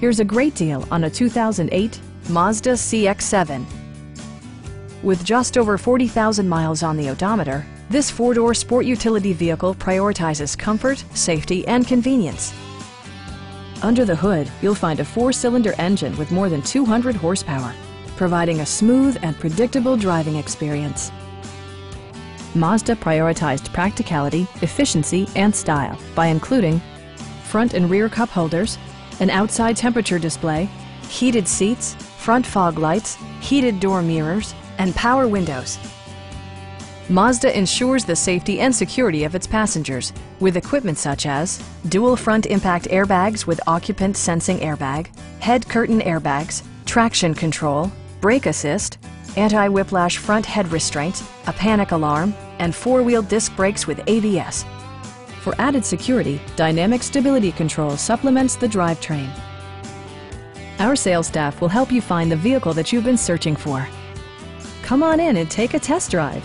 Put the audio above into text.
Here's a great deal on a 2008 Mazda CX-7. With just over 40,000 miles on the odometer, this four-door sport utility vehicle prioritizes comfort, safety, and convenience. Under the hood, you'll find a four-cylinder engine with more than 200 horsepower, providing a smooth and predictable driving experience. Mazda prioritized practicality, efficiency, and style by including front and rear cup holders, an outside temperature display, heated seats, front fog lights, heated door mirrors, and power windows. Mazda ensures the safety and security of its passengers with equipment such as dual front impact airbags with occupant sensing airbag, head curtain airbags, traction control, brake assist, anti-whiplash front head restraints, a panic alarm, and four-wheel disc brakes with ABS. For added security, Dynamic Stability Control supplements the drivetrain. Our sales staff will help you find the vehicle that you've been searching for. Come on in and take a test drive.